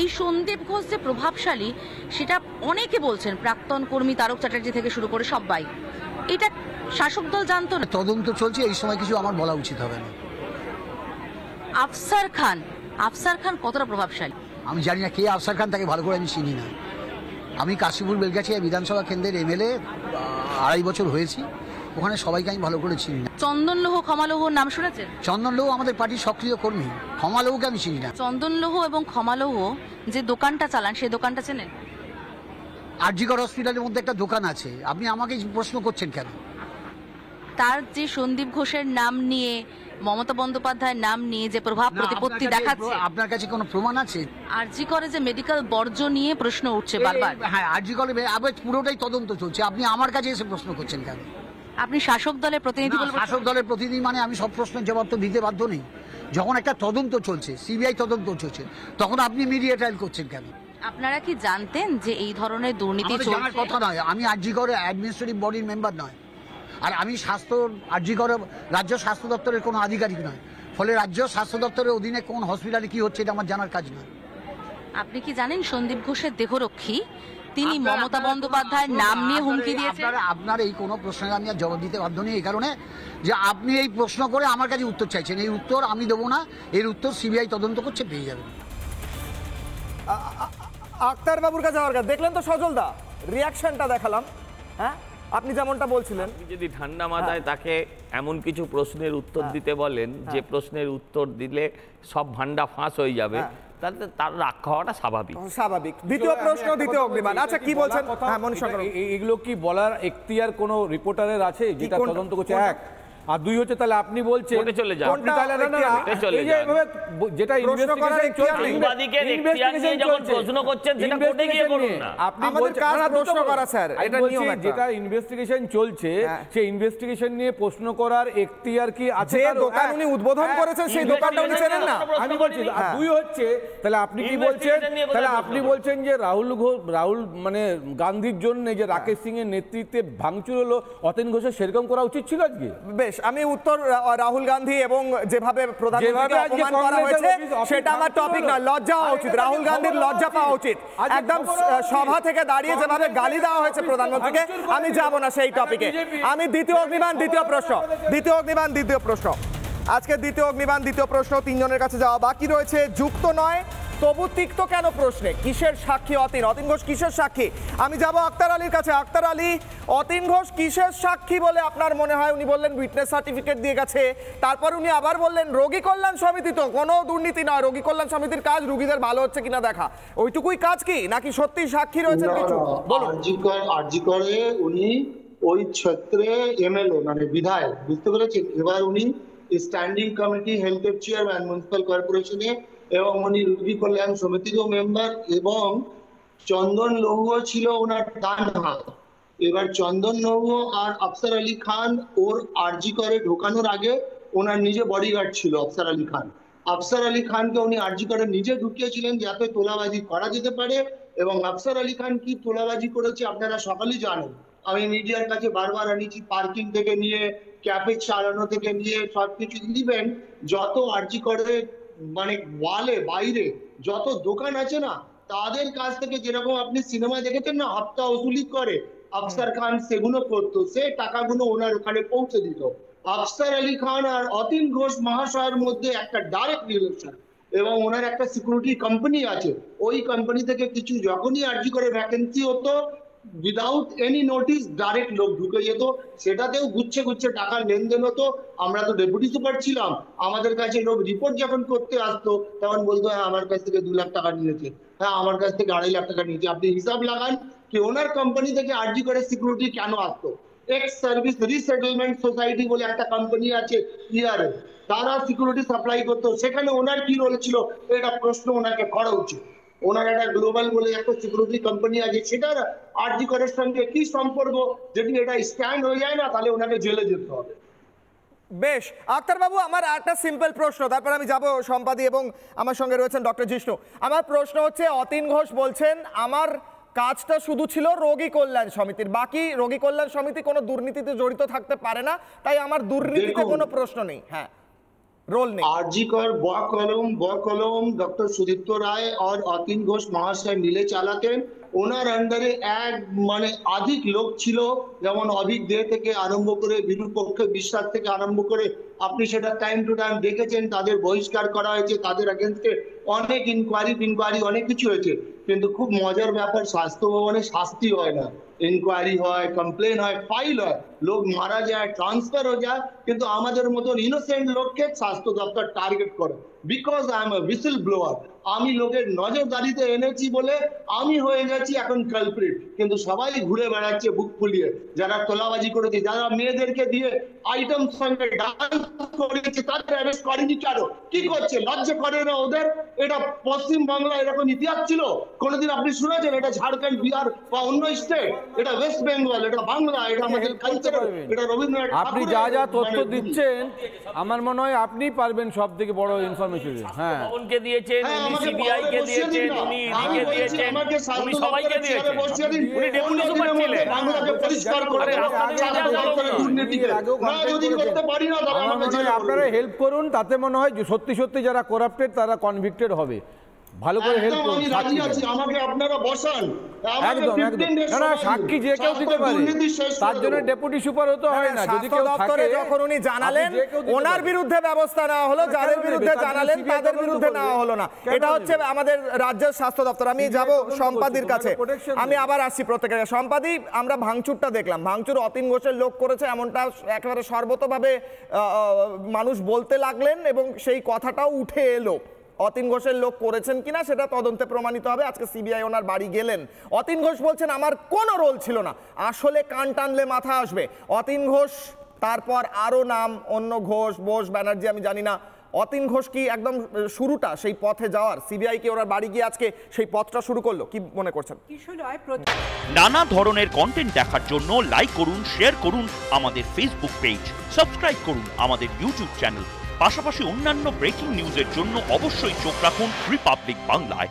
এই সন্দীপ ঘোষ যে প্রভাবশালী সেটা অনেকে বলছেন, প্রাক্তন কর্মী তারক চ্যাটার্জি থেকে শুরু করে সবাই। এটা শাসক দল জানতো না? তদন্ত চলছে, এই সময় কিছু আমার বলা উচিত হবে না। আফসার খান কতটা প্রভাবশালী? আমি জানি না কে আফসার খান, তাকে ভালো করে আমি চিনি না। আমি কাশীপুর বেলগাছিয়া বিধানসভা কেন্দ্রের এমএলএ 2.5 বছর হয়েছি, ওখানে সবাইকে আমি ভালো করে চিনি না। চন্দন লোহ, ক্ষমা লোহর নাম শুনেছেন? চন্দন লোহ আমাদের পার্টির সক্রিয় কর্মী, ক্ষমা লোহকে আমি চিনি না। চন্দন লোহ এবং ক্ষমা লোহ যে দোকানটা চালান, সেই দোকানটা চেনেন? আরজিকর হসপিটালের মধ্যে একটা দোকান আছে, আপনি আমাকে প্রশ্ন করছেন কেন? তার যে সন্দীপ ঘোষের নাম নিয়ে, মমতা বন্দ্যোপাধ্যায়ের নাম নিয়ে যে প্রভাব প্রতিপত্তি দেখাচ্ছে, আপনার কাছে কোনো প্রমাণ আছে? আরজি করে যে মেডিকেল বর্জ্য নিয়ে প্রশ্ন উঠছে বারবার। হ্যাঁ, আরজি করে আবার পুরোটাই তদন্ত চলছে, আপনি আমার কাছে এসে প্রশ্ন করছেন কেন? আপনি শাসক দলের প্রতিনিধি বলবেন? শাসক দলের প্রতিনিধি মানে আমি সব প্রশ্নের জবাব তো দিতে বাধ্য নেই। যখন একটা তদন্ত চলছে, সিবিআই তদন্ত চলছে, তখন আপনি মিডিয়া ট্রায়াল করছেন কেন? আপনারা কি জানতেন যে এই ধরনের দুর্নীতি চলছে? জানার কথা নয়, আমি আরজি করে অ্যাডমিনিস্ট্রেটিভ বডির মেম্বার নয়, আর আমি আরজি করে রাজ্য স্বাস্থ্য দপ্তরের কোনো আধিকারিক নয়। ফলে রাজ্য স্বাস্থ্য দপ্তরের অধীনে কোন হসপিটালে কি হচ্ছে এটা আমার জানার কাজ নয়। আপনি কি জানেন সন্দীপ ঘোষের দেহরক্ষী তিনি মমতা বন্দ্যোপাধ্যায়ের নাম নিয়ে হুমকি দিয়েছেন? আপনার এই কোনো প্রশ্নের আমি আর জবাব দিতে বাধ্য নেই, এই কারণে যে আপনি এই প্রশ্ন করে আমার কাছে উত্তর চাইছেন। এই উত্তর আমি দেবো না, এর উত্তর সিবিআই তদন্ত করছে, পেয়ে যাবেন। আক্তার বাবুর কাছে যাওয়ার কাছে দেখলেন তো সজলদা, রিয়াকশনটা দেখালাম। হ্যাঁ, আপনি যেমনটা বলছিলেন, আপনি যদি ঠান্ডা মাথায় তাকে এমন কিছু প্রশ্নের উত্তর দিতে বলেন যে প্রশ্নের উত্তর দিলে সব ভান্ডা ফাঁস হয়ে যাবে, তাহলে তার রাগ খাওয়াটা স্বাভাবিক। দ্বিতীয় প্রশ্ন, দ্বিতীয় অগ্নিমান। আচ্ছা, কি বলছেন? হ্যাঁ, মনীষা, এগুলো কি বলার এখতিয়ার কোনো রিপোর্টারের আছে যেটা তদন্ত করছে? এক আর দুই হচ্ছে, তাহলে আপনি বলছেন চলে যান, যেটা প্রশ্ন করছেন সেটা কোর্টে গিয়ে করুন না। আপনি প্রশ্ন করা, স্যার, এটা নিয়ম। যেটা ইনভেস্টিগেশন চলছে সেই ইনভেস্টিগেশন নিয়ে প্রশ্ন করার এখতিয়ার কি আছে? দোকান উনি উদ্বোধন করেছেন, সেই দোকানটা উনি চেনেন না? আমি বলছি। আর দুই হচ্ছে, তাহলে আপনি কি বলছেন? তাহলে আপনি বলছেন যে রাহুল মানে গান্ধীর জন্য যে রাকেশ সিং এর নেতৃত্বে ভাঙচুর হলো, অতীন ঘোষের সেরকম করা উচিত ছিল আজকে? বেশ, আমি উত্তর রাহুল গান্ধী এবং যেভাবে প্রধানমন্ত্রীকে অপমান করা হয়েছে সেটা আমার টপিক না। লজ্জা হওয়া উচিত, রাহুল গান্ধীর লজ্জা পাওয়া উচিত। একদম সভা থেকে দাঁড়িয়ে যেভাবে গালি দেওয়া হয়েছে প্রধানমন্ত্রীকে, আমি যাব না সেই টপিকে। আমি দ্বিতীয় অগ্নিবাণ দ্বিতীয় প্রশ্ন আজকে দ্বিতীয় অগ্নিবাণ দ্বিতীয় প্রশ্ন, তিনজনের কাছে যাওয়া বাকি রয়েছে। যুক্ত নয় তবু তিক্ত কেন প্রশ্নে কিসের সাক্ষী অতীন ঘোষ কিসের সাক্ষী? আমি যাব আক্তার আলীর কাছে। আক্তার আলী, অতীন ঘোষ কিসের সাক্ষী বলে আপনার মনে হয়? উনি বললেন উইটনেস সার্টিফিকেট দিয়ে গেছে, তারপর উনি আবার বললেন রোগী কল্যাণ সমিতি তো কোনো দুর্নীতি নয়, রোগী কল্যাণ সমিতির কাজ রোগীদের ভালো হচ্ছে কিনা দেখা, ওইটুকুই কাজ কি, নাকি সত্যি সাক্ষী রয়েছে কিছু? বলুন। আরজি করে উনি ওই ক্ষেত্রে এমএলএ মানে বিধায়ক, বুঝতে পেরেছেন? এবার উনি স্ট্যান্ডিং কমিটি হেলথের চেয়ারম্যান মিউনিসিপ্যাল কর্পোরেশনে, এবং উনি রোগী কল্যাণ সমিতিরও মেম্বার, এবং চন্দন লৌহ ছিল ওনার ডান হাত। এবার চন্দন লৌহ আর আফসার আলী খান ওর আরজি করে ঢোকানোর আগে ওনার নিজে বডিগার্ড ছিল আফসার আলী খান। আফসার আলী খানকে উনি আরজি করে নিজে ঢুকিয়েছিলেন যাতে তোলাবাজি করা যেতে পারে, এবং আফসার আলী খান কি তোলাবাজি করেছে আপনারা সকলেই জানেন। আমি মিডিয়ার কাছে বারবার আনিছি, পার্কিং থেকে নিয়ে ক্যাফে চালানো থেকে নিয়ে সবকিছু। ইভেন যত আরজি করে মানে ওয়ালে বাইরে যত দোকান আছে না, তাদের কাছ থেকে যেরকম আপনি সিনেমা দেখেছেন না হপ্তা ওসুলি করে, আফসার খান সেগুলো করতো, সে টাকাগুলো ওনার ওখানে পৌঁছে দিত। আফসার আলী খান আর অতীন ঘোষ মহাশয়ের মধ্যে একটা ডাইরেক্ট রিলেশন, এবং ওনার একটা সিকিউরিটি কোম্পানি আছে, ওই কোম্পানি থেকে কিছু যখনই আরজি করে ভ্যাকেন্সি হতো, উইদাউট এনি নোটিস ডাইরেক্ট লোক ঢুকে যেত, সেটাতেও গুচ্ছে গুচ্ছে টাকার লেনদেন হতো। আমরা তো ডেপুটি সুপার ছিলাম, আমাদের কাছে লোক রিপোর্ট যখন করতে আসতো তখন বলতো হ্যাঁ আমার কাছ থেকে 2 লাখ টাকা নিয়েছে, হ্যাঁ আমার কাছ থেকে 2.5 লাখ টাকা নিয়েছে। আপনি হিসাব লাগান কি ওনার কোম্পানি থেকে আরজি করে সিকিউরিটি কেন আসতো। এক্স সার্ভিস রিসেটেলমেন্ট সোসাইটি বলে একটা কোম্পানি আছে ইয়ারে, তারা সিকিউরিটি সাপ্লাই করতো, সেখানে ওনার কি রোল ছিল এটা প্রশ্ন ওনাকে করা উচিত। ওনার একটা গ্লোবাল বলে একটা সিকিউরিটি কোম্পানি আছে, সেটার আরজি করের সঙ্গে কি সম্পর্ক? যদি এটা স্ট্যান্ড হয়ে যায় না তাহলে ওনাকে জেলে যেতে হবে। বেশ, আক্তার বাবু, আমার একটা সিম্পল প্রশ্ন, তারপর আমি যাব সম্পাদী এবং আমার সঙ্গে রয়েছেন ডক্টর জিষ্ণু। আমার প্রশ্ন হচ্ছে, অতীন ঘোষ বলছেন আমার কাজটা শুধু ছিল রোগী কল্যাণ সমিতির, বাকি রোগী কল্যাণ সমিতি কোনো দুর্নীতিতে জড়িত থাকতে পারে না, তাই আমার দুর্নীতিতে কোনো প্রশ্ন নেই। হ্যাঁ, रोल नहीं। आरजी कर ब कलम डॉक्टर सुदीप्त राय और अतीन घोष महाशय मिले चालातेन। ওনার আন্ডারে এক মানে অধিক লোক ছিল, যেমন অভিক দে থেকে আরম্ভ করে বিরূপক্ষ বিশ্বাস থেকে আরম্ভ করে আপনি সেটা টাইম টু টাইম দেখেছেন, তাদের বহিষ্কার করা হয়েছে, তাদের এগেনস্টে অনেক ইনকোয়ারি অনেক কিছু হয়েছে। কিন্তু খুব মজার ব্যাপার, স্বাস্থ্য ভবনে শাস্তি হয় না, ইনকোয়ারি হয়, কমপ্লেন হয়, ফাইল হয়, লোক মারা যায়, ট্রান্সফার হয়ে যায়, কিন্তু আমাদের মতন ইনোসেন্ট লোককে স্বাস্থ্য দপ্তর টার্গেট করে। Because I M A whistle blower, আমি লোকের নজরদারিতে এনেছি বলে আমি হয়ে গেছি এখন কালপ্রিট, কিন্তু সবাই ঘুরে বেড়াচ্ছে বুক ফুলিয়ে। যারা তোলাবাজি করেছে, যারা মেয়েদেরকে দিয়ে আইটেম সঙ্গে ডান্স করেছে, তাদের অ্যারেস্ট করেনি কেন? কি করছে? লজ্জা করে না ওদের? এটা পশ্চিম বাংলা এরকম ইতিহাস ছিল কোনোদিন আপনি শুনেছেন? এটা ঝাড়খণ্ড, বিহার বা অন্য স্টেট, এটা ওয়েস্ট বেঙ্গল, এটা বাংলা, এটা আমাদের কালচার, এটা রবীন্দ্রনাথ। আপনি যা যা তথ্য দিচ্ছেন আমার মনে হয় আপনি পারবেন সব থেকে বড় ইনফরমেশন। হ্যাঁ, ভবনকে দিয়েছেন, উনি সিবিআই কে দিয়েছেন, উনি ইডিকে দিয়েছেন, উনি সবাইকে দিয়েছেন। উনি ডেপুটি সুপার ছিলেন। বাংলাকে পরিষ্কার করে আপনারা হেল্প করুন, তাতে মনে হয় যে সত্যি সত্যি যারা করাপ্টেড তারা কনভিক্টেড হবে। ভালো করে হেল্প করুন। আমাকে আপনারা বসান, একদম একদম। না, সাক্ষী যে কেউ দিতে পারে, তার জন্য ডেপুটি সুপার হতে হয় না। যদি কেউ থাকে, যখন উনি জানালেন ওনার বিরুদ্ধে ব্যবস্থা নেওয়া হলো, যাদের বিরুদ্ধে জানালেন তাদের বিরুদ্ধে নেওয়া হলো না। এটা হচ্ছে আমাদের রাজ্যের স্বাস্থ্য দপ্তর। আমি যাব সম্পাদির কাছে, আমি আবার আসছি প্রত্যেকের। সম্পাদি, আমরা ভাঙচুরটা দেখলাম, ভাঙচুর অতীন ঘোষের লোক করেছে এমনটা একেবারে সর্বতভাবে মানুষ বলতে লাগলেন এবং সেই কথাটাও উঠে এলো। অতীন ঘোষের লোক করেছেন কিনা সেটা তদন্তে প্রমাণিত হবে। আজকে সিবিআই ওনার বাড়ি গেলেন। অতীন ঘোষ বলছেন আমার কোনো রোল ছিল না। আসলে কান টানলে মাথা আসবে। অতীন ঘোষ, তারপর আরো নাম, অন্য ঘোষ, বোস, ব্যানার্জি, আমি জানি না। অতীন ঘোষ কি একদম শুরুটা সেই পথে যাওয়ার? সিবিআই কি ওনার বাড়ি গিয়ে আজকে সেই পথটা শুরু করলো? কি মনে করছেন? নানা ধরনের কন্টেন্ট দেখার জন্য লাইক করুন, শেয়ার করুন আমাদের ফেসবুক পেজ, সাবস্ক্রাইব করুন আমাদের ইউটিউব চ্যানেল। পাশাপাশি অন্যান্য ব্রেকিং নিউজের জন্য অবশ্যই চোখ রাখুন রিপাবলিক বাংলায়।